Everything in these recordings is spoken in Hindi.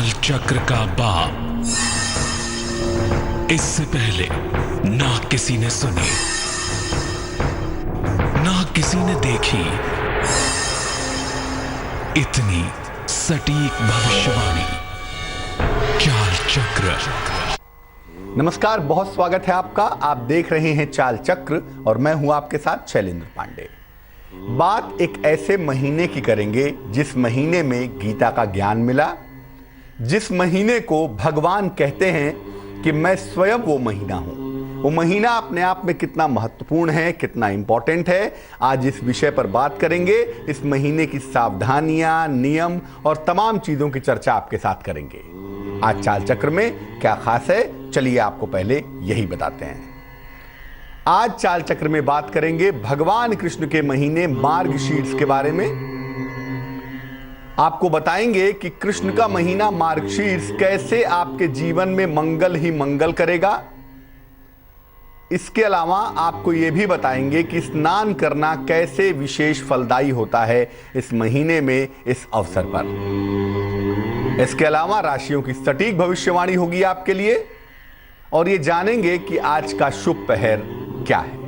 काल चक्र का बाप। इससे पहले ना किसी ने सुनी, ना किसी ने देखी इतनी सटीक भविष्यवाणी। चाल चक्र। नमस्कार, बहुत स्वागत है आपका। आप देख रहे हैं चाल चक्र और मैं हूं आपके साथ शैलेंद्र पांडे। बात एक ऐसे महीने की करेंगे जिस महीने में गीता का ज्ञान मिला, जिस महीने को भगवान कहते हैं कि मैं स्वयं वो महीना हूं। वो महीना अपने आप में कितना महत्वपूर्ण है, कितना इंपॉर्टेंट है, आज इस विषय पर बात करेंगे। इस महीने की सावधानियां, नियम और तमाम चीजों की चर्चा आपके साथ करेंगे। आज चाल चक्र में क्या खास है, चलिए आपको पहले यही बताते हैं। आज चाल चक्र में बात करेंगे भगवान कृष्ण के महीने मार्गशीर्ष के बारे में। आपको बताएंगे कि कृष्ण का महीना मार्गशीर्ष कैसे आपके जीवन में मंगल ही मंगल करेगा। इसके अलावा आपको यह भी बताएंगे कि स्नान करना कैसे विशेष फलदायी होता है इस महीने में, इस अवसर पर। इसके अलावा राशियों की सटीक भविष्यवाणी होगी आपके लिए और ये जानेंगे कि आज का शुभ पहर क्या है।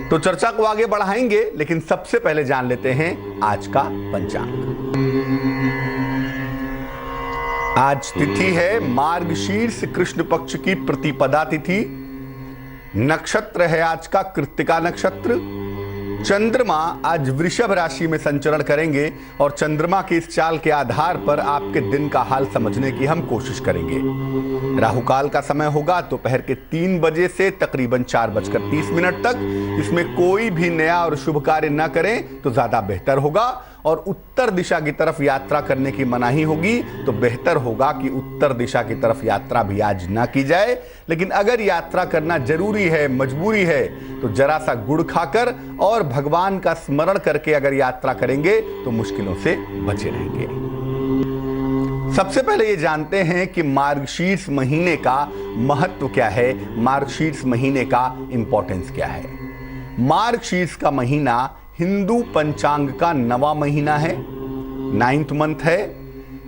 तो चर्चा को आगे बढ़ाएंगे, लेकिन सबसे पहले जान लेते हैं आज का पंचांग। आज तिथि है मार्गशीर्ष कृष्ण पक्ष की प्रतिपदा तिथि। नक्षत्र है आज का कृत्तिका नक्षत्र। चंद्रमा आज वृषभ राशि में संचरण करेंगे और चंद्रमा की इस चाल के आधार पर आपके दिन का हाल समझने की हम कोशिश करेंगे। राहु काल का समय होगा दोपहर के 3 बजे से तकरीबन 4:30 तक। इसमें कोई भी नया और शुभ कार्य न करें तो ज्यादा बेहतर होगा और उत्तर दिशा की तरफ यात्रा करने की मनाही होगी। तो बेहतर होगा कि उत्तर दिशा की तरफ यात्रा भी आज ना की जाए। लेकिन अगर यात्रा करना जरूरी है, मजबूरी है, तो जरा सा गुड़ खाकर और भगवान का स्मरण करके अगर यात्रा करेंगे तो मुश्किलों से बचे रहेंगे। सबसे पहले ये जानते हैं कि मार्गशीर्ष महीने का महत्व क्या है, मार्गशीर्ष महीने का इंपॉर्टेंस क्या है। मार्गशीर्ष का महीना हिंदू पंचांग का 9वां महीना है, 9th मंथ है।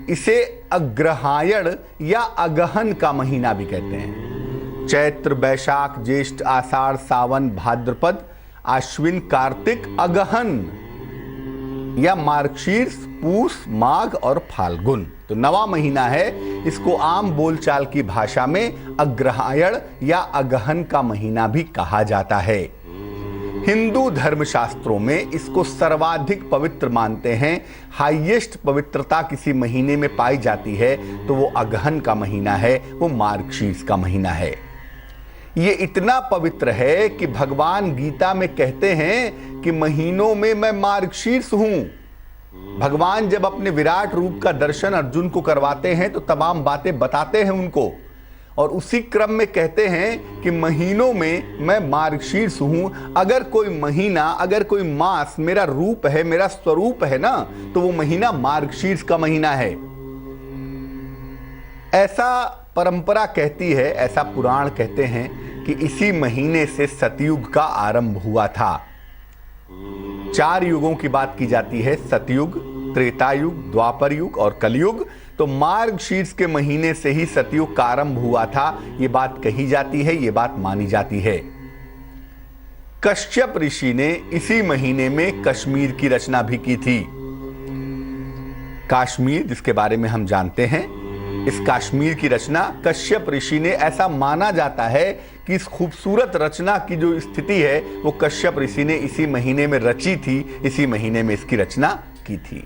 इसे अग्रहायण या अगहन का महीना भी कहते हैं। चैत्र, बैशाख, ज्येष्ठ, आषाढ़, सावन, भाद्रपद, आश्विन, कार्तिक, अगहन या मार्गशीर्ष, पूस, माघ और फाल्गुन। तो 9वां महीना है। इसको आम बोलचाल की भाषा में अग्रहायण या अगहन का महीना भी कहा जाता है। हिंदू धर्मशास्त्रों में इसको सर्वाधिक पवित्र मानते हैं। हाईएस्ट पवित्रता किसी महीने में पाई जाती है तो वो अगहन का महीना है, वो मार्गशीर्ष का महीना है। ये इतना पवित्र है कि भगवान गीता में कहते हैं कि महीनों में मैं मार्गशीर्ष हूं। भगवान जब अपने विराट रूप का दर्शन अर्जुन को करवाते हैं तो तमाम बातें बताते हैं उनको और उसी क्रम में कहते हैं कि महीनों में मैं मार्गशीर्ष हूं। अगर कोई महीना, अगर कोई मास मेरा रूप है, मेरा स्वरूप है ना, तो वो महीना मार्गशीर्ष का महीना है। ऐसा परंपरा कहती है, ऐसा पुराण कहते हैं कि इसी महीने से सतयुग का आरंभ हुआ था। 4 युगों की बात की जाती है, सतयुग, त्रेता युग, द्वापर युग और कलयुग। तो मार्गशीर्ष के महीने से ही सतयुग का आरंभ हुआ था, ये बात कही जाती है, ये बात मानी जाती है। कश्यप ऋषि ने इसी महीने में कश्मीर की रचना भी की थी। कश्मीर, जिसके बारे में हम जानते हैं, इस कश्मीर की रचना कश्यप ऋषि ने, ऐसा माना जाता है कि इस खूबसूरत रचना की जो स्थिति है वो कश्यप ऋषि ने इसी महीने में रची थी, इसी महीने में इसकी रचना की थी।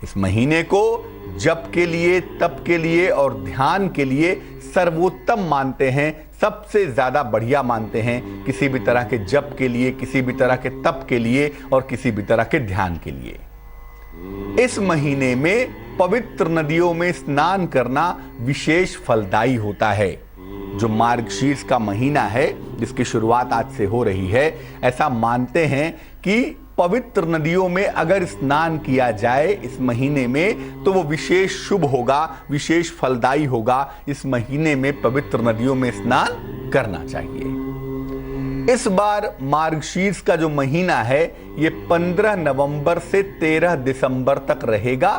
इस महीने को जप के लिए, तप के लिए और ध्यान के लिए सर्वोत्तम मानते हैं, सबसे ज्यादा बढ़िया मानते हैं। किसी भी तरह के जप के लिए, किसी भी तरह के तप के लिए और किसी भी तरह के ध्यान के लिए। इस महीने में पवित्र नदियों में स्नान करना विशेष फलदायी होता है। जो मार्गशीर्ष का महीना है, जिसकी शुरुआत आज से हो रही है, ऐसा मानते हैं कि पवित्र नदियों में अगर स्नान किया जाए इस महीने में तो वो विशेष शुभ होगा, विशेष फलदायी होगा। इस महीने में पवित्र नदियों में स्नान करना चाहिए। इस बार मार्गशीर्ष का जो महीना है ये 15 नवंबर से 13 दिसंबर तक रहेगा।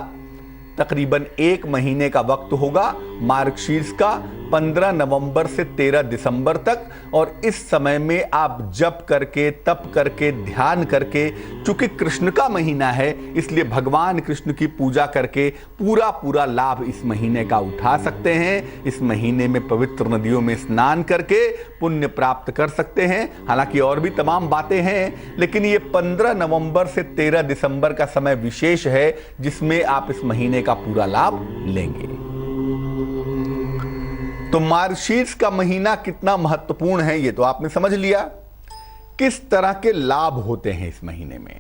तकरीबन 1 महीने का वक्त होगा मार्गशीर्ष का, 15 नवंबर से 13 दिसंबर तक। और इस समय में आप जप करके, तप करके, ध्यान करके, चूंकि कृष्ण का महीना है इसलिए भगवान कृष्ण की पूजा करके पूरा लाभ इस महीने का उठा सकते हैं। इस महीने में पवित्र नदियों में स्नान करके पुण्य प्राप्त कर सकते हैं। हालांकि और भी तमाम बातें हैं, लेकिन ये 15 नवंबर से 13 दिसंबर का समय विशेष है जिसमें आप इस महीने का पूरा लाभ लेंगे। तो मार्गशीर्ष का महीना कितना महत्वपूर्ण है ये तो आपने समझ लिया। किस तरह के लाभ होते हैं इस महीने में,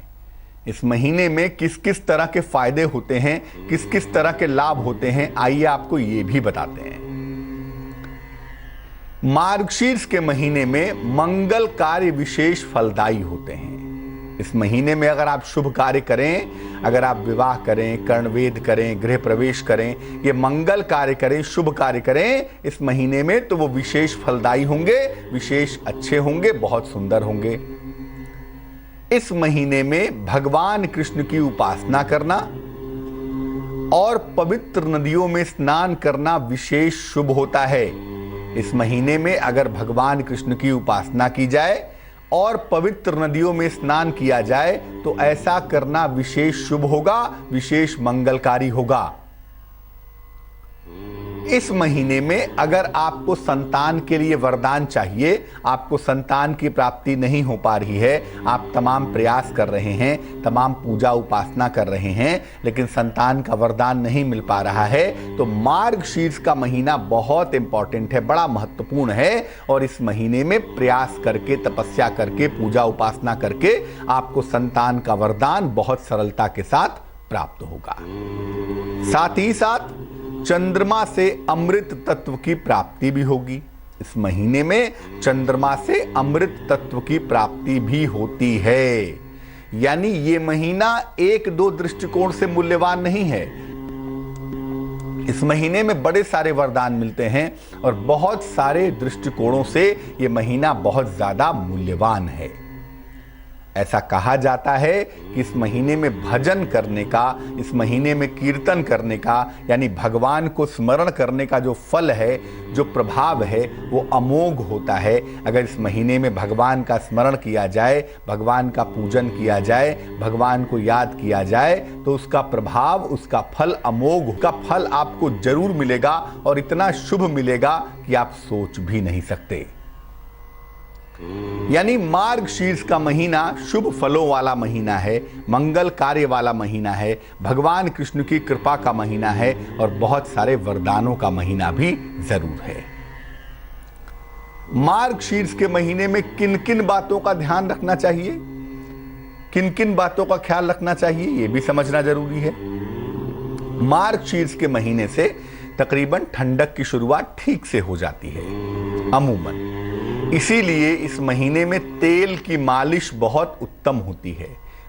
इस महीने में किस किस तरह के फायदे होते हैं, किस किस तरह के लाभ होते हैं, आइए आपको ये भी बताते हैं। मार्गशीर्ष के महीने में मंगल कार्य विशेष फलदायी होते हैं। इस महीने में अगर आप शुभ कार्य करें, अगर आप विवाह करें, कर्णवेद करें, गृह प्रवेश करें, ये मंगल कार्य करें, शुभ कार्य करें इस महीने में, तो वो विशेष फलदायी होंगे, विशेष अच्छे होंगे, बहुत सुंदर होंगे। इस महीने में भगवान कृष्ण की उपासना करना और पवित्र नदियों में स्नान करना विशेष शुभ होता है। इस महीने में अगर भगवान कृष्ण की उपासना की जाए और पवित्र नदियों में स्नान किया जाए तो ऐसा करना विशेष शुभ होगा, विशेष मंगलकारी होगा। इस महीने में अगर आपको संतान के लिए वरदान चाहिए, आपको संतान की प्राप्ति नहीं हो पा रही है, आप तमाम प्रयास कर रहे हैं, तमाम पूजा उपासना कर रहे हैं, लेकिन संतान का वरदान नहीं मिल पा रहा है, तो मार्गशीर्ष का महीना बहुत इंपॉर्टेंट है, बड़ा महत्वपूर्ण है। और इस महीने में प्रयास करके, तपस्या करके, पूजा उपासना करके आपको संतान का वरदान बहुत सरलता के साथ प्राप्त होगा। साथ ही साथ चंद्रमा से अमृत तत्व की प्राप्ति भी होगी। इस महीने में चंद्रमा से अमृत तत्व की प्राप्ति भी होती है। यानी ये महीना 1-2 दृष्टिकोण से मूल्यवान नहीं है। इस महीने में बड़े सारे वरदान मिलते हैं और बहुत सारे दृष्टिकोणों से ये महीना बहुत ज्यादा मूल्यवान है। ऐसा कहा जाता है कि इस महीने में भजन करने का, इस महीने में कीर्तन करने का, यानी भगवान को स्मरण करने का जो फल है, जो प्रभाव है, वो अमोघ होता है। अगर इस महीने में भगवान का स्मरण किया जाए, भगवान का पूजन किया जाए, भगवान को याद किया जाए, तो उसका प्रभाव, उसका फल अमोघ, उसका फल आपको जरूर मिलेगा और इतना शुभ मिलेगा कि आप सोच भी नहीं सकते। यानी मार्गशीर्ष का महीना शुभ फलों वाला महीना है, मंगल कार्य वाला महीना है, भगवान कृष्ण की कृपा का महीना है और बहुत सारे वरदानों का महीना भी जरूर है। मार्गशीर्ष के महीने में किन किन बातों का ध्यान रखना चाहिए, किन किन बातों का ख्याल रखना चाहिए, यह भी समझना जरूरी है। मार्गशीर्ष के महीने से तकरीबन ठंडक की शुरुआत ठीक से हो जाती है अमूमन, इसीलिए इस महीने में तेल की मालिश बहुत उत्तम होती है।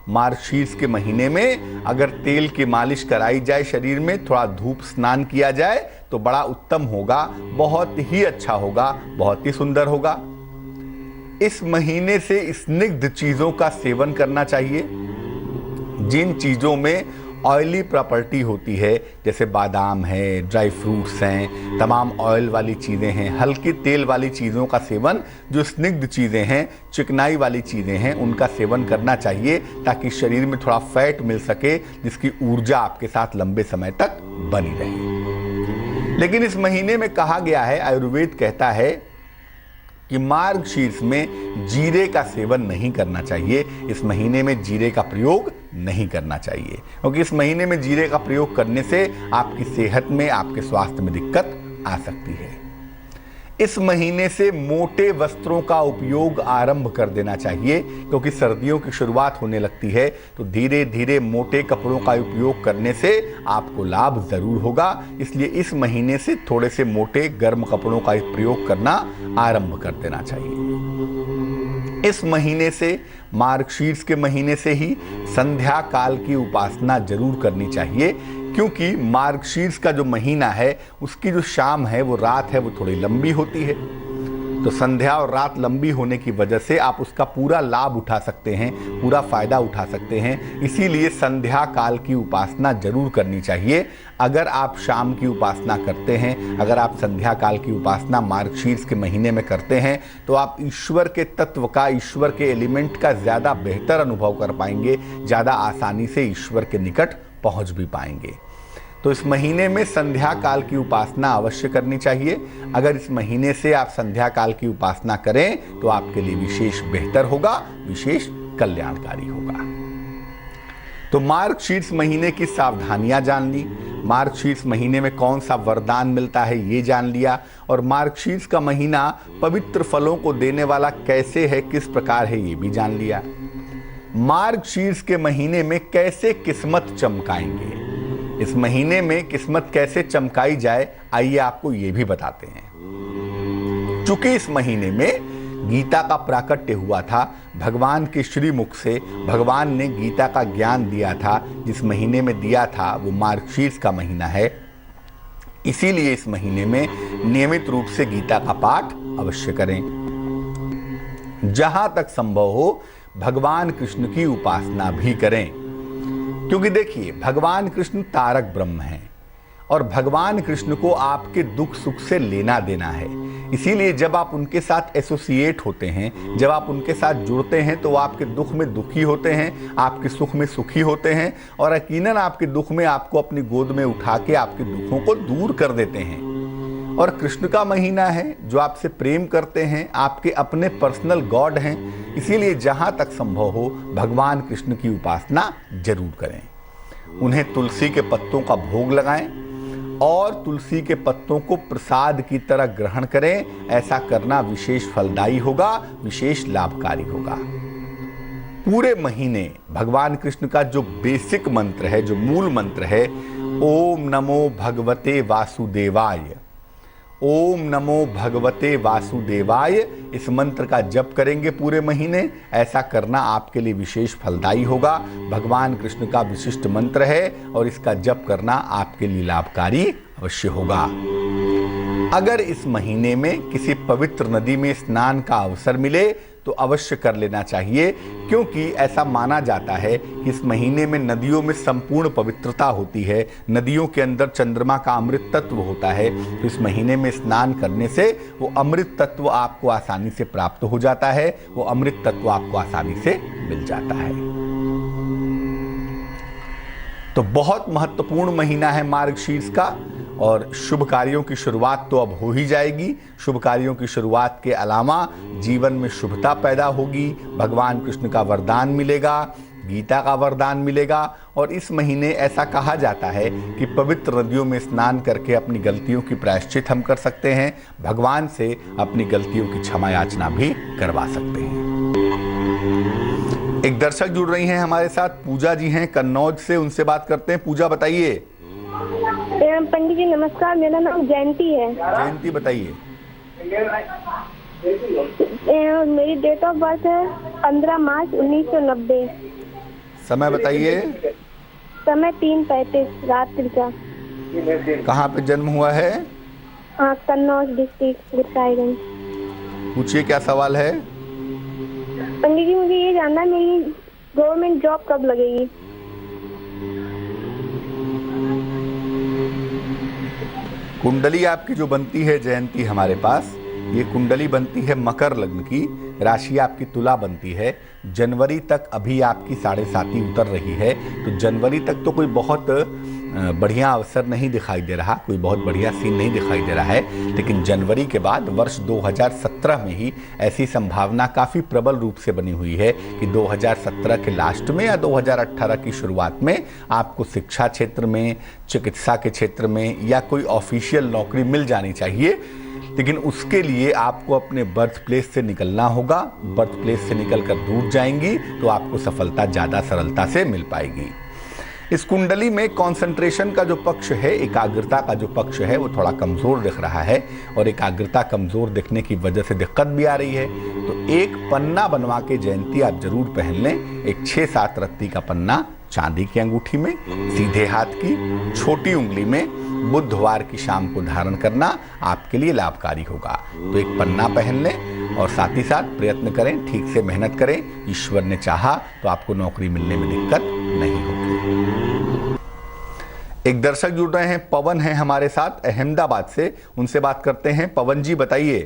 मार्गशीर्ष के महीने में अगर तेल की मालिश कराई जाए, शरीर में थोड़ा धूप स्नान किया जाए तो बड़ा उत्तम होगा, बहुत ही अच्छा होगा, बहुत ही सुंदर होगा। इस महीने से स्निग्ध चीजों का सेवन करना चाहिए। जिन चीजों में ऑयली प्रॉपर्टी होती है, जैसे बादाम है, ड्राई फ्रूट्स हैं, तमाम ऑयल वाली चीज़ें हैं, हल्की तेल वाली चीज़ों का सेवन, जो स्निग्ध चीज़ें हैं, चिकनाई वाली चीज़ें हैं, उनका सेवन करना चाहिए ताकि शरीर में थोड़ा फैट मिल सके, जिसकी ऊर्जा आपके साथ लंबे समय तक बनी रहे। लेकिन इस महीने में कहा गया है, आयुर्वेद कहता है कि मार्गशीर्ष में जीरे का सेवन नहीं करना चाहिए। इस महीने में जीरे का प्रयोग नहीं करना चाहिए, क्योंकि इस महीने में जीरे का प्रयोग करने से आपकी सेहत में, आपके स्वास्थ्य में दिक्कत आ सकती है। इस महीने से मोटे वस्त्रों का उपयोग आरंभ कर देना चाहिए, क्योंकि सर्दियों की शुरुआत होने लगती है, तो धीरे धीरे मोटे कपड़ों का उपयोग करने से आपको लाभ जरूर होगा। इसलिए इस महीने से थोड़े से मोटे गर्म कपड़ों का प्रयोग करना आरंभ कर देना चाहिए। इस महीने से, मार्गशीर्ष के महीने से ही संध्या काल की उपासना जरूर करनी चाहिए, क्योंकि मार्गशीर्ष का जो महीना है उसकी जो शाम है, वो रात है, वो थोड़ी लंबी होती है। तो संध्या और रात लंबी होने की वजह से आप उसका पूरा लाभ उठा सकते हैं, पूरा फायदा उठा सकते हैं। इसीलिए संध्या काल की उपासना जरूर करनी चाहिए। अगर आप शाम की उपासना करते हैं, अगर आप संध्या काल की उपासना मार्गशीर्ष के महीने में करते हैं, तो आप ईश्वर के तत्व का, ईश्वर के एलिमेंट का ज़्यादा बेहतर अनुभव कर पाएंगे, ज़्यादा आसानी से ईश्वर के निकट पहुंच भी पाएंगे। तो इस महीने में संध्या काल की उपासना अवश्य करनी चाहिए। अगर इस महीने से आप संध्या काल की उपासना करें तो आपके लिए विशेष बेहतर होगा, विशेष कल्याणकारी होगा। तो मार्गशीर्ष महीने की सावधानियां जान ली, मार्गशीर्ष महीने में कौन सा वरदान मिलता है ये जान लिया, और मार्गशीर्ष का महीना पवित्र फलों को देने वाला कैसे है, किस प्रकार है, ये भी जान लिया। मार्गशीर्ष के महीने में कैसे किस्मत चमकाएंगे, इस महीने में किस्मत कैसे चमकाई जाए, आइए आपको ये भी बताते हैं। चूंकि इस महीने में गीता का प्राकट्य हुआ था, भगवान के श्रीमुख से भगवान ने गीता का ज्ञान दिया था, जिस महीने में दिया था वो मार्गशीर्ष का महीना है। इसीलिए इस महीने में नियमित रूप से गीता का पाठ अवश्य करें। जहां तक संभव हो भगवान कृष्ण की उपासना भी करें, क्योंकि देखिए भगवान कृष्ण तारक ब्रह्म हैं और भगवान कृष्ण को आपके दुख सुख से लेना देना है। इसीलिए जब आप उनके साथ एसोसिएट होते हैं, जब आप उनके साथ जुड़ते हैं, तो वो आपके दुख में दुखी होते हैं, आपके सुख में सुखी होते हैं, और यकीनन आपके दुख में आपको अपनी गोद में उठा के आपके दुखों को दूर कर देते हैं। और कृष्ण का महीना है, जो आपसे प्रेम करते हैं, आपके अपने पर्सनल गॉड हैं। इसीलिए जहां तक संभव हो भगवान कृष्ण की उपासना जरूर करें। उन्हें तुलसी के पत्तों का भोग लगाएं और तुलसी के पत्तों को प्रसाद की तरह ग्रहण करें। ऐसा करना विशेष फलदायी होगा, विशेष लाभकारी होगा। पूरे महीने भगवान कृष्ण का जो बेसिक मंत्र है, जो मूल मंत्र है, ओम नमो भगवते वासुदेवाय, ओम नमो भगवते वासुदेवाय, इस मंत्र का जप करेंगे पूरे महीने। ऐसा करना आपके लिए विशेष फलदायी होगा। भगवान कृष्ण का विशिष्ट मंत्र है और इसका जप करना आपके लिए लाभकारी अवश्य होगा। अगर इस महीने में किसी पवित्र नदी में स्नान का अवसर मिले तो अवश्य कर लेना चाहिए, क्योंकि ऐसा माना जाता है कि इस महीने में नदियों में संपूर्ण पवित्रता होती है। नदियों के अंदर चंद्रमा का अमृत तत्व होता है, तो इस महीने में स्नान करने से वो अमृत तत्व आपको आसानी से प्राप्त हो जाता है, वो अमृत तत्व आपको आसानी से मिल जाता है। तो बहुत महत्वपूर्ण महीना है मार्गशीर्ष का, और शुभ कार्यों की शुरुआत तो अब हो ही जाएगी। शुभ कार्यों की शुरुआत के अलावा जीवन में शुभता पैदा होगी, भगवान कृष्ण का वरदान मिलेगा, गीता का वरदान मिलेगा। और इस महीने ऐसा कहा जाता है कि पवित्र नदियों में स्नान करके अपनी गलतियों की प्रायश्चित हम कर सकते हैं, भगवान से अपनी गलतियों की क्षमा याचना भी करवा सकते हैं। एक दर्शक जुड़ रही हैं हमारे साथ, पूजा जी हैं कन्नौज से, उनसे बात करते हैं। पूजा बताइए। पंडित जी नमस्कार, मेरा नाम जयंती है। जयंती बताइए। मेरी डेट ऑफ बर्थ है 15 मार्च 1990। समय बताइए। समय 3:35 रात्रि का। कहाँ पे जन्म हुआ है? कन्नौज डिस्ट्रिक्ट गुरसाईगंज। पूछिए क्या सवाल है? पंडित जी मुझे ये जानना है मेरी गवर्नमेंट जॉब कब लगेगी? कुंडली आपकी जो बनती है जयंती हमारे पास, ये कुंडली बनती है मकर लग्न की, राशि आपकी तुला बनती है। जनवरी तक अभी आपकी 7.5 उतर रही है, तो जनवरी तक तो कोई बहुत बढ़िया अवसर नहीं दिखाई दे रहा, कोई बहुत बढ़िया सीन नहीं दिखाई दे रहा है। लेकिन जनवरी के बाद वर्ष 2017 में ही ऐसी संभावना काफ़ी प्रबल रूप से बनी हुई है कि 2017 के लास्ट में या 2018 की शुरुआत में आपको शिक्षा क्षेत्र में, चिकित्सा के क्षेत्र में या कोई ऑफिशियल नौकरी मिल जानी चाहिए। लेकिन उसके लिए आपको अपने बर्थ प्लेस से निकलना होगा। बर्थ प्लेस से निकलकर दूर जाएंगी तो आपको सफलता ज़्यादा सरलता से मिल पाएगी। इस कुंडली में कंसंट्रेशन का जो पक्ष है, एकाग्रता का जो पक्ष है, वो थोड़ा कमज़ोर दिख रहा है, और एकाग्रता कमज़ोर दिखने की वजह से दिक्कत भी आ रही है। तो एक पन्ना बनवा के जयंती आप जरूर पहन लें, एक 6-7 रत्ती का पन्ना चांदी की अंगूठी में, सीधे हाथ की छोटी उंगली में बुधवार की शाम को धारण करना आपके लिए लाभकारी होगा। तो एक पन्ना पहन लें और साथ ही साथ प्रयत्न करें, ठीक से मेहनत करें। ईश्वर ने चाहा तो आपको नौकरी मिलने में दिक्कत नहीं होगी। एक दर्शक जुड़ रहे हैं, पवन है हमारे साथ अहमदाबाद से, उनसे बात करते हैं। पवन जी बताइए।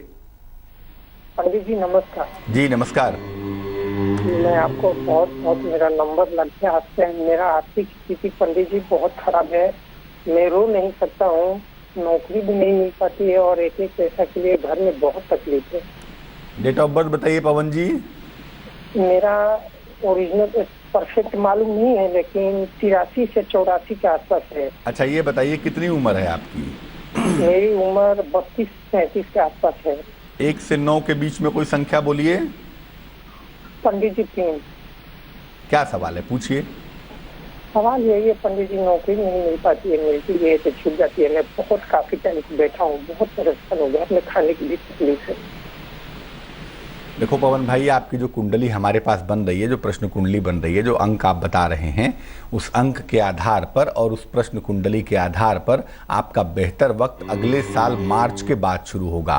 पंडित जी नमस्कार। जी नमस्कार। मैं आपको बहुत मेरा नंबर लग गया आपसे। मेरा आर्थिक स्थिति पंडित जी बहुत खराब है, मैं रो नहीं सकता हूँ, नौकरी भी नहीं मिल पाती है और एक पैसा के लिए घर में बहुत तकलीफ है। डेट ऑफ बर्थ बताइए पवन जी। मेरा ओरिजिनल परफेक्ट मालूम नहीं है, लेकिन 83 से 84 के आसपास है। अच्छा ये बताइए कितनी उम्र है आपकी? मेरी उम्र 32-33 के आसपास है। 1 से 9 के बीच में कोई संख्या बोलिए। पंडित जी 3। क्या सवाल है, पूछिए। सवाल यही है पंडित जी, नौकरी नहीं मिल पाती है, मिलती है तो छूट जाती है। मैं बहुत काफी टाइम से बैठा हूँ, बहुत परेशान हो गया, अपने खाने की भी तकलीफ है। देखो पवन भाई, आपकी जो कुंडली हमारे पास बन रही है, जो प्रश्न कुंडली बन रही है, जो अंक आप बता रहे हैं, उस अंक के आधार पर और उस प्रश्न कुंडली के आधार पर आपका बेहतर वक्त अगले साल मार्च के बाद शुरू होगा।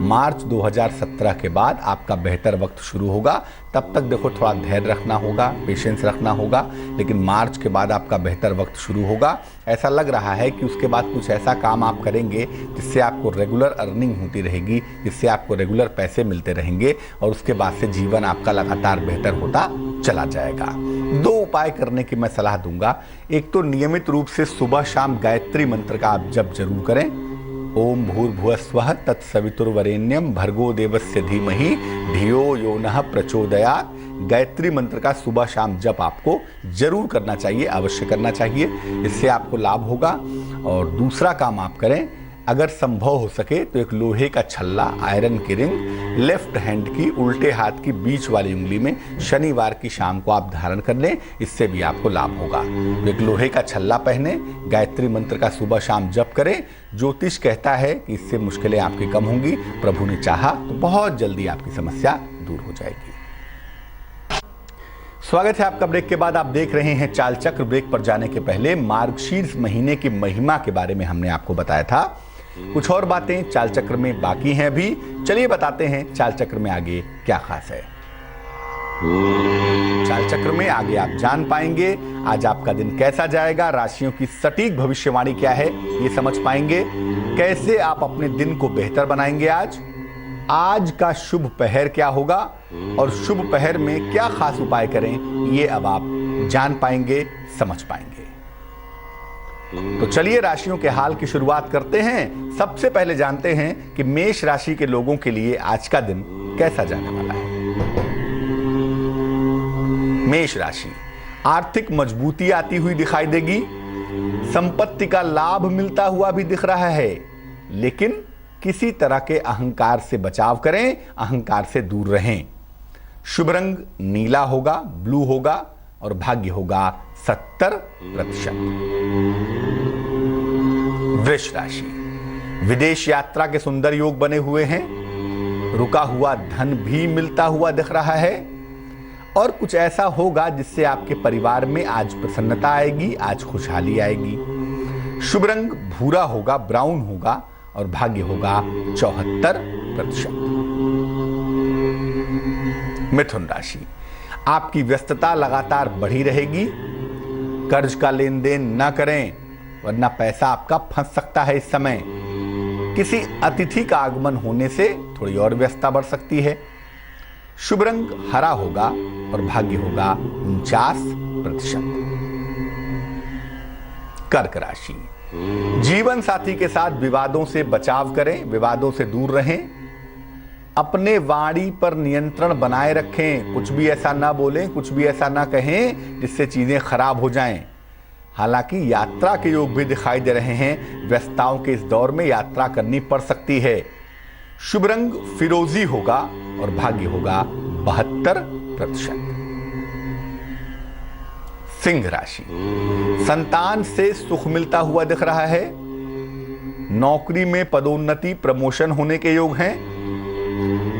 मार्च 2017 के बाद आपका बेहतर वक्त शुरू होगा। तब तक देखो थोड़ा धैर्य रखना होगा, पेशेंस रखना होगा, लेकिन मार्च के बाद आपका बेहतर वक्त शुरू होगा। ऐसा लग रहा है कि उसके बाद कुछ ऐसा काम आप करेंगे जिससे आपको रेगुलर अर्निंग होती रहेगी, जिससे आपको रेगुलर पैसे मिलते रहेंगे और उसके बाद से जीवन आपका लगातार बेहतर होता चला जाएगा। 2 उपाय करने की मैं सलाह दूंगा। एक तो नियमित रूप से सुबह शाम गायत्री मंत्र का आप जप जरूर करें। ओम भूर्भुवस्वः तत्सवितुर्वरेण्यम भर्गो देवस्य धीमहि धियो यो नः प्रचोदयात्। गायत्री मंत्र का सुबह शाम जप आपको जरूर करना चाहिए, अवश्य करना चाहिए, इससे आपको लाभ होगा। और दूसरा काम आप करें, अगर संभव हो सके तो एक लोहे का छल्ला, आयरन की रिंग लेफ्ट हैंड की उल्टे हाथ की बीच वाली उंगली में शनिवार की शाम को आप धारण कर लें, इससे भी आपको लाभ होगा। तो एक लोहे का छल्ला पहने, गायत्री मंत्र का सुबह शाम जप करें। ज्योतिष कहता है कि इससे मुश्किलें आपकी कम होंगी। प्रभु ने चाहा तो बहुत जल्दी आपकी समस्या दूर हो जाएगी। स्वागत है आपका ब्रेक के बाद। आप देख रहे हैं चाल चक्र। ब्रेक पर जाने के पहले मार्गशीर्ष महीने की महिमा के बारे में हमने आपको बताया था। कुछ और बातें चाल चक्र में बाकी हैं अभी, चलिए बताते हैं चाल चक्र में आगे क्या खास है। चाल चक्र में आगे आप जान पाएंगे आज आपका दिन कैसा जाएगा, राशियों की सटीक भविष्यवाणी क्या है ये समझ पाएंगे, कैसे आप अपने दिन को बेहतर बनाएंगे। आज का शुभ पहर क्या होगा और शुभ पहर में क्या खास उपाय करें, ये अब आप जान पाएंगे, समझ पाएंगे। तो चलिए राशियों के हाल की शुरुआत करते हैं। सबसे पहले जानते हैं कि मेष राशि के लोगों के लिए आज का दिन कैसा जाने वाला है। मेष राशि, आर्थिक मजबूती आती हुई दिखाई देगी, संपत्ति का लाभ मिलता हुआ भी दिख रहा है, लेकिन किसी तरह के अहंकार से बचाव करें, अहंकार से दूर रहें। शुभ रंग नीला होगा, ब्लू होगा और भाग्य होगा 70%। वृष राशि, विदेश यात्रा के सुंदर योग बने हुए हैं, रुका हुआ धन भी मिलता हुआ दिख रहा है और कुछ ऐसा होगा जिससे आपके परिवार में आज प्रसन्नता आएगी, आज खुशहाली आएगी। शुभ रंग भूरा होगा, ब्राउन होगा और भाग्य होगा 74%। मिथुन राशि, आपकी व्यस्तता लगातार बढ़ी रहेगी, कर्ज का लेन देन न करें वरना पैसा आपका फंस सकता है। इस समय किसी अतिथि का आगमन होने से थोड़ी और व्यस्तता बढ़ सकती है। शुभ रंग हरा होगा और भाग्य होगा 49%। कर्क राशि, जीवन साथी के साथ विवादों से बचाव करें, विवादों से दूर रहें, अपने वाणी पर नियंत्रण बनाए रखें, कुछ भी ऐसा ना बोलें, कुछ भी ऐसा ना कहें जिससे चीजें खराब हो जाएं। हालांकि यात्रा के योग भी दिखाई दे रहे हैं, व्यस्तताओं के इस दौर में यात्रा करनी पड़ सकती है। शुभ रंग फिरोजी होगा और भाग्य होगा 72%। सिंह राशि, संतान से सुख मिलता हुआ दिख रहा है, नौकरी में पदोन्नति प्रमोशन होने के योग हैं,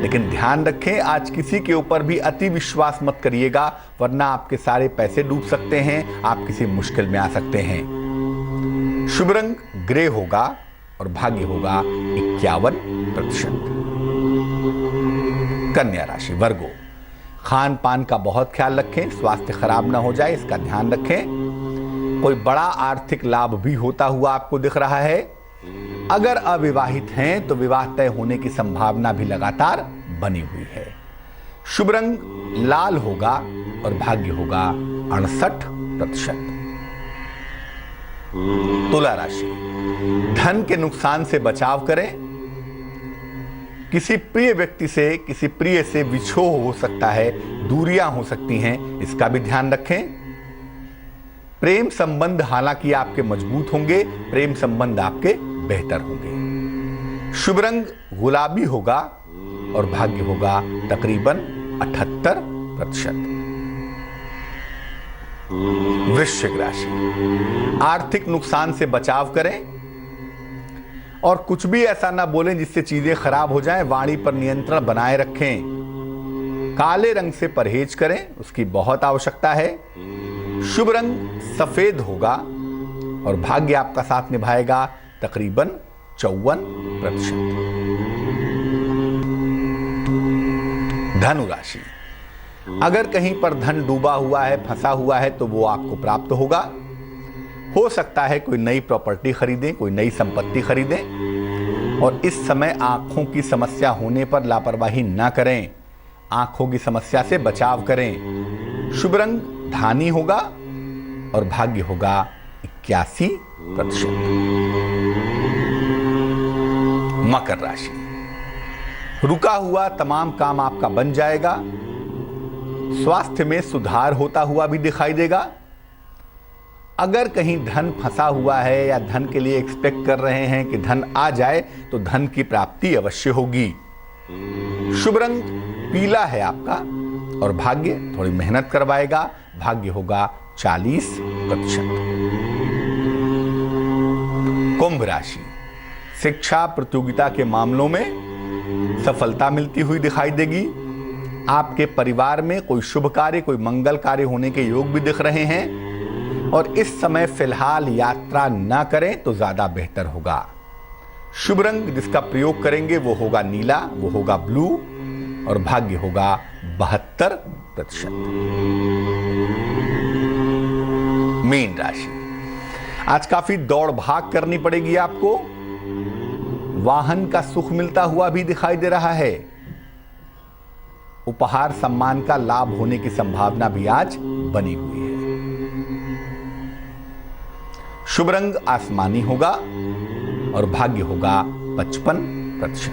लेकिन ध्यान रखें, आज किसी के ऊपर भी अति विश्वास मत करिएगा, वरना आपके सारे पैसे डूब सकते हैं, आप किसी मुश्किल में आ सकते हैं। शुभ रंग ग्रे होगा और भाग्य होगा 51%। कन्या राशि वर्गो, खान पान का बहुत ख्याल रखें, स्वास्थ्य खराब ना हो जाए इसका ध्यान रखें। कोई बड़ा आर्थिक लाभ भी होता हुआ आपको दिख रहा है। अगर अविवाहित हैं तो विवाह तय होने की संभावना भी लगातार बनी हुई है। शुभ रंग लाल होगा और भाग्य होगा 68%। तुला राशि, धन के नुकसान से बचाव करें। किसी प्रिय व्यक्ति से, किसी प्रिय से विछोह हो सकता है, दूरियां हो सकती हैं, इसका भी ध्यान रखें। प्रेम संबंध हालांकि आपके मजबूत होंगे, प्रेम संबंध आपके बेहतर होंगे। शुभ रंग गुलाबी होगा और भाग्य होगा तकरीबन 78%। वृश्चिक राशि, आर्थिक नुकसान से बचाव करें और कुछ भी ऐसा ना बोलें जिससे चीजें खराब हो जाएं। वाणी पर नियंत्रण बनाए रखें। काले रंग से परहेज करें, उसकी बहुत आवश्यकता है। शुभ रंग सफेद होगा और भाग्य आपका साथ निभाएगा तकरीबन 54%। धनु राशि, अगर कहीं पर धन डूबा हुआ है, फंसा हुआ है, तो वो आपको प्राप्त होगा। हो सकता है कोई नई प्रॉपर्टी खरीदें, कोई नई संपत्ति खरीदें। और इस समय आंखों की समस्या होने पर लापरवाही ना करें, आंखों की समस्या से बचाव करें। शुभ रंग धानी होगा और भाग्य होगा 81%। मकर राशि, रुका हुआ तमाम काम आपका बन जाएगा। स्वास्थ्य में सुधार होता हुआ भी दिखाई देगा। अगर कहीं धन फंसा हुआ है या धन के लिए एक्सपेक्ट कर रहे हैं कि धन आ जाए, तो धन की प्राप्ति अवश्य होगी। शुभ रंग पीला है आपका और भाग्य थोड़ी मेहनत करवाएगा, भाग्य होगा 40%। कुंभ राशि, शिक्षा प्रतियोगिता के मामलों में सफलता मिलती हुई दिखाई देगी। आपके परिवार में कोई शुभ कार्य, कोई मंगल कार्य होने के योग भी दिख रहे हैं। और इस समय फिलहाल यात्रा ना करें तो ज्यादा बेहतर होगा। शुभ रंग जिसका प्रयोग करेंगे वो होगा नीला, वो होगा ब्लू और भाग्य होगा 72%। मीन राशि, आज काफी दौड़ भाग करनी पड़ेगी आपको। वाहन का सुख मिलता हुआ भी दिखाई दे रहा है। उपहार सम्मान का लाभ होने की संभावना भी आज बनी हुई है। शुभ रंग आसमानी होगा और भाग्य होगा 55%।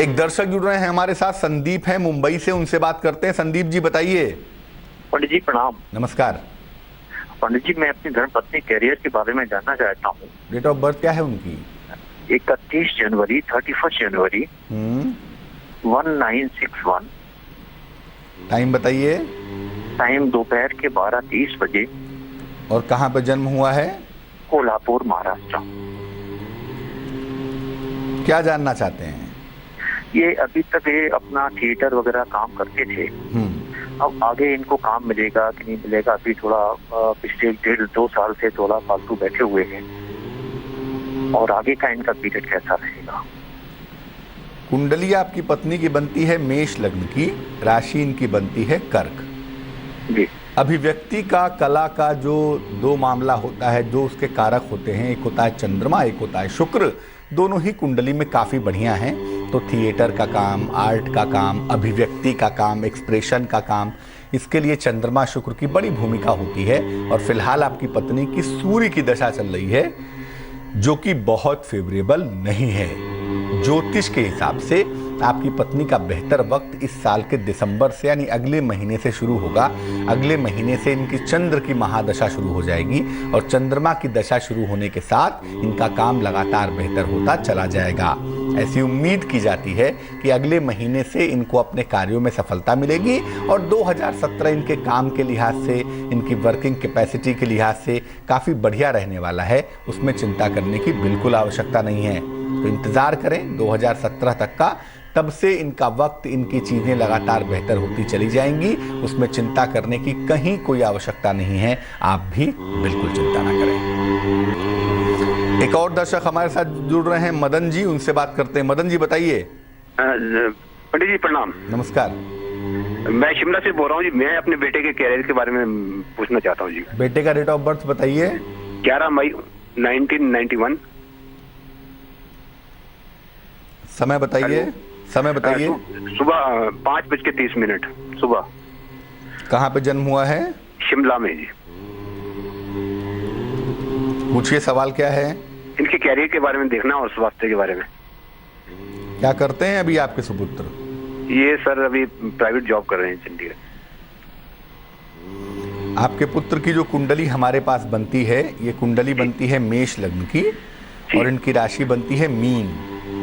एक दर्शक जुड़ रहे हैं हमारे साथ, संदीप हैं मुंबई से, उनसे बात करते हैं। संदीप जी बताइए। पंडित जी प्रणाम। नमस्कार पंडित जी, मैं अपनी धर्मपत्नी कैरियर के बारे में जानना चाहता हूँ। डेट ऑफ बर्थ क्या है उनकी? 31 जनवरी 31 जनवरी 1961। टाइम बताइए। टाइम दोपहर के 12:30 बजे। और कहाँ पर जन्म हुआ है? कोल्हापुर, महाराष्ट्र। क्या जानना चाहते हैं? ये अभी तक ये अपना थिएटर वगैरह काम करते थे। अब आगे इनको काम मिलेगा कि नहीं मिलेगा, अभी थोड़ा पिछले 1.5-2 साल से थोड़ा फालतू बैठे हुए हैं। और आगे का इनका पीरियड कैसा रहेगा? कुंडली आपकी पत्नी की बनती है मेष लग्न की, राशि इनकी बनती है कर्क। जी। अभिव्यक्ति का, कला का जो 2 मामला होता है, जो उसके कारक होते हैं, एक होता है चंद्रमा, एक होता है शुक्र। दोनों ही कुंडली में काफी बढ़िया हैं। तो थिएटर का काम, आर्ट का काम, अभिव्यक्ति का काम, एक्सप्रेशन का काम, इसके लिए चंद्रमा शुक्र की बड़ी भूमिका होती है। और फिलहाल आपकी पत्नी की सूर्य की दशा चल रही है, जो कि बहुत फेवरेबल नहीं है। ज्योतिष के हिसाब से आपकी पत्नी का बेहतर वक्त इस साल के दिसंबर से, यानी अगले महीने से शुरू होगा। अगले महीने से इनकी चंद्र की महादशा शुरू हो जाएगी और चंद्रमा की दशा शुरू होने के साथ इनका काम लगातार बेहतर होता चला जाएगा। ऐसी उम्मीद की जाती है कि अगले महीने से इनको अपने कार्यों में सफलता मिलेगी और 2017 इनके काम के लिहाज से, इनकी वर्किंग कैपेसिटी के लिहाज से काफ़ी बढ़िया रहने वाला है। उसमें चिंता करने की बिल्कुल आवश्यकता नहीं है। तो इंतज़ार करें 2017 तक का, तब से इनका वक्त, इनकी चीज़ें लगातार बेहतर होती चली जाएंगी। उसमें चिंता करने की कहीं कोई आवश्यकता नहीं है। आप भी बिल्कुल चिंता ना करें। एक और दर्शक हमारे साथ जुड़ रहे हैं, मदन जी, उनसे बात करते हैं। मदन जी बताइए। पंडित जी प्रणाम। नमस्कार। मैं शिमला से बोल रहा हूँ जी। मैं अपने बेटे के कैरियर के बारे में पूछना चाहता हूँ जी। बेटे का डेट ऑफ बर्थ बताइए। 11 मई 1991। समय बताइए। समय बताइए। सुबह 5:30 सुबह। कहाँ पे जन्म हुआ है? शिमला में जी। पूछिए, सवाल क्या है? इनके कैरियर के बारे में देखना और स्वास्थ्य के बारे में। क्या करते हैं अभी आपके सुपुत्र? ये सर अभी प्राइवेट जॉब कर रहे हैं चंडीगढ़। आपके पुत्र की जो कुंडली हमारे पास बनती है, ये कुंडली बनती है मेष लग्न की और इनकी राशि बनती है मीन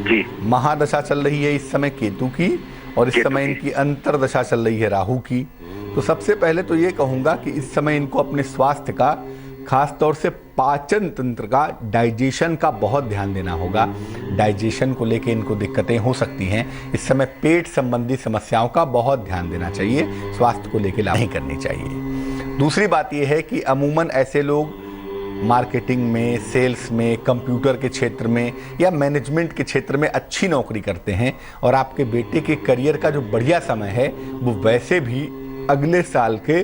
जी। महादशा चल रही है इस समय केतु की और इस समय इनकी अंतरदशा चल रही है राहु की। तो सबसे पहले तो ये कहूँगा कि इस समय इनको अपने स्वास्थ्य का, खास तौर से पाचन तंत्र का, डाइजेशन का बहुत ध्यान देना होगा। डाइजेशन को लेके इनको दिक्कतें हो सकती हैं। इस समय पेट संबंधी समस्याओं का बहुत ध्यान देना चाहिए। स्वास्थ्य को लेके नहीं करनी चाहिए। दूसरी बात यह है कि अमूमन ऐसे लोग मार्केटिंग में, सेल्स में, कंप्यूटर के क्षेत्र में या मैनेजमेंट के क्षेत्र में अच्छी नौकरी करते हैं और आपके बेटे के करियर का जो बढ़िया समय है वो वैसे भी अगले साल के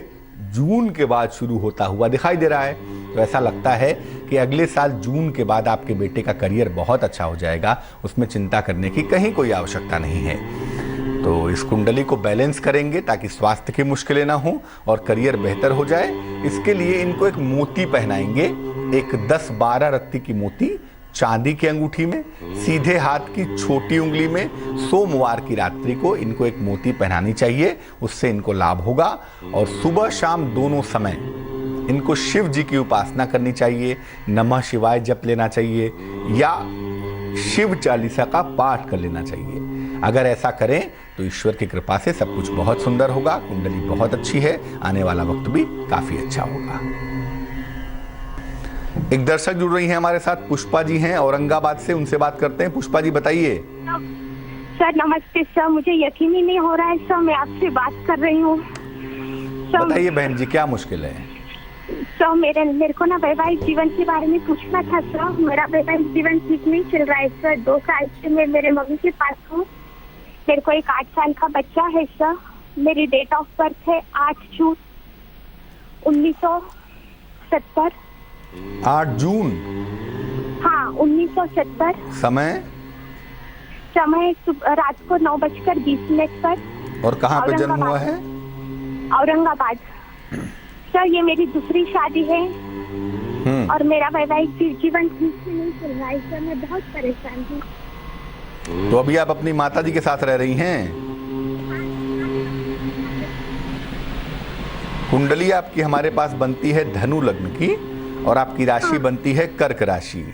जून के बाद शुरू होता हुआ दिखाई दे रहा है। तो ऐसा लगता है कि अगले साल जून के बाद आपके बेटे का करियर बहुत अच्छा हो जाएगा। उसमें चिंता करने की कहीं कोई आवश्यकता नहीं है। तो इस कुंडली को बैलेंस करेंगे ताकि स्वास्थ्य की मुश्किलें ना हो और करियर बेहतर हो जाए। इसके लिए इनको एक मोती पहनाएंगे, एक 10-12 रत्ती की मोती चांदी की अंगूठी में, सीधे हाथ की छोटी उंगली में। सोमवार की रात्रि को इनको एक मोती पहनानी चाहिए, उससे इनको लाभ होगा। और सुबह शाम दोनों समय इनको शिव जी की उपासना करनी चाहिए, नमः शिवाय जप लेना चाहिए या शिव चालीसा का पाठ कर लेना चाहिए। अगर ऐसा करें तो ईश्वर की कृपा से सब कुछ बहुत सुंदर होगा। कुंडली बहुत अच्छी है, आने वाला वक्त भी काफी अच्छा होगा। एक दर्शक जुड़ रही हैं हमारे साथ, पुष्पा जी हैं औरंगाबाद से, उनसे बात करते हैं। पुष्पा जी बताइए। सर नमस्ते सर, मुझे यकीन ही नहीं हो रहा है सर मैं आपसे बात कर रही हूँ। बताइए बहन जी, क्या मुश्किल है? सर मेरे को ना वैवाहिक जीवन के बारे में पूछना था सर। मेरा वैवाहिक जीवन ठीक नहीं चल रहा है सर। 2 साल से मैं मेरे मम्मी के पास हूँ। मेरे को एक 8 साल का बच्चा है सर। मेरी डेट ऑफ बर्थ है 8 जून 1970। 8 जून? हाँ 1970। समय रात को 9:20 पर। और कहाँ पे जन्म हुआ है? औरंगाबाद। सर ये मेरी दूसरी शादी है और मेरा वैवाहिक जीवन ठीक से नहीं चल रहा है सर। मैं बहुत परेशान हूँ। तो अभी आप अपनी माता जी के साथ रह रही हैं? कुंडली आपकी हमारे पास बनती है धनु लग्न की और आपकी राशि बनती है कर्क राशि।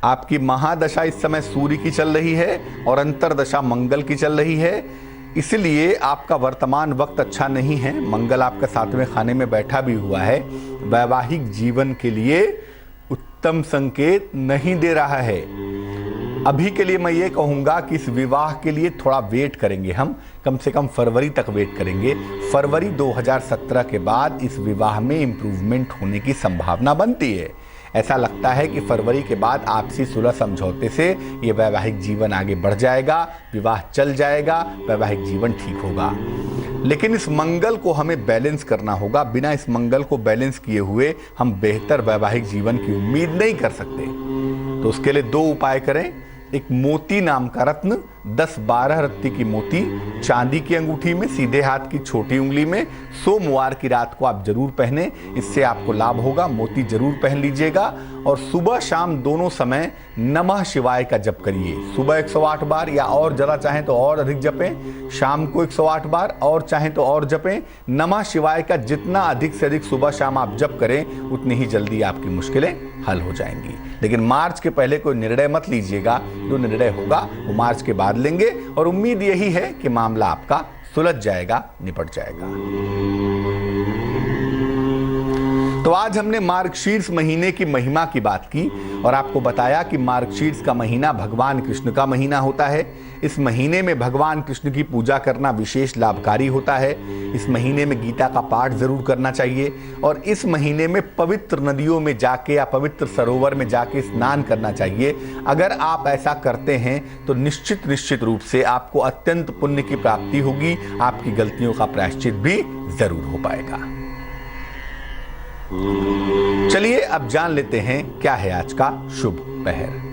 आपकी महादशा इस समय सूर्य की चल रही है और अंतरदशा मंगल की चल रही है। इसलिए आपका वर्तमान वक्त अच्छा नहीं है। मंगल आपका 7वें खाने में बैठा भी हुआ है, वैवाहिक जीवन के लिए उत्तम संकेत नहीं दे रहा है। अभी के लिए मैं ये कहूँगा कि इस विवाह के लिए थोड़ा वेट करेंगे हम, कम से कम फरवरी तक वेट करेंगे। फरवरी 2017 के बाद इस विवाह में इम्प्रूवमेंट होने की संभावना बनती है। ऐसा लगता है कि फरवरी के बाद आपसी सुलह समझौते से ये वैवाहिक जीवन आगे बढ़ जाएगा, विवाह चल जाएगा, वैवाहिक जीवन ठीक होगा। लेकिन इस मंगल को हमें बैलेंस करना होगा। बिना इस मंगल को बैलेंस किए हुए हम बेहतर वैवाहिक जीवन की उम्मीद नहीं कर सकते। तो उसके लिए 2 उपाय करें। एक मोती नाम का रत्न 10-12 रत्ती की मोती चांदी की अंगूठी में, सीधे हाथ की छोटी उंगली में सोमवार की रात को आप जरूर पहने। इससे आपको लाभ होगा। मोती जरूर पहन लीजिएगा और सुबह शाम दोनों समय नमः शिवाय का जप करिए। सुबह 108 बार या और जरा चाहें तो और अधिक जपें, शाम को 108 बार और चाहें तो और जपें। नमः शिवाय का जितना अधिक से अधिक सुबह शाम आप जप करें उतनी ही जल्दी आपकी मुश्किलें हल हो जाएंगी। लेकिन मार्च के पहले कोई निर्णय मत लीजिएगा। जो निर्णय होगा वो मार्च के बाद लेंगे और उम्मीद यही है कि मामला आपका सुलझ जाएगा, निपट जाएगा। तो आज हमने मार्गशीर्ष महीने की महिमा की बात की और आपको बताया कि मार्गशीर्ष का महीना भगवान कृष्ण का महीना होता है। इस महीने में भगवान कृष्ण की पूजा करना विशेष लाभकारी होता है। इस महीने में गीता का पाठ जरूर करना चाहिए और इस महीने में पवित्र नदियों में जाके या पवित्र सरोवर में जाके स्नान करना चाहिए। अगर आप ऐसा करते हैं तो निश्चित रूप से आपको अत्यंत पुण्य की प्राप्ति होगी। आपकी गलतियों का प्रायश्चित भी जरूर हो पाएगा। चलिए अब जान लेते हैं क्या है आज का शुभ पहर।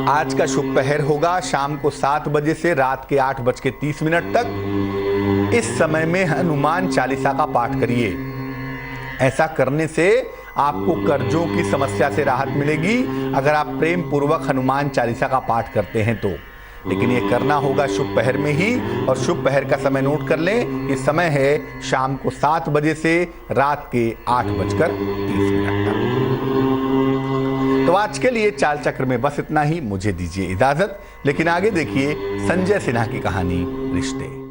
आज का शुभ पहर होगा शाम को 7 बजे से रात के 8:30 तक। इस समय में हनुमान चालीसा का पाठ करिए। ऐसा करने से आपको कर्जों की समस्या से राहत मिलेगी अगर आप प्रेम पूर्वक हनुमान चालीसा का पाठ करते हैं तो। लेकिन ये करना होगा शुभ पहर में ही। और शुभ पहर का समय नोट कर लें। ये समय है शाम को 7 बजे से रात के 8:30 तक। तो आज के लिए चाल चक्र में बस इतना ही। मुझे दीजिए इजाजत। लेकिन आगे देखिए संजय सिन्हा की कहानी रिश्ते।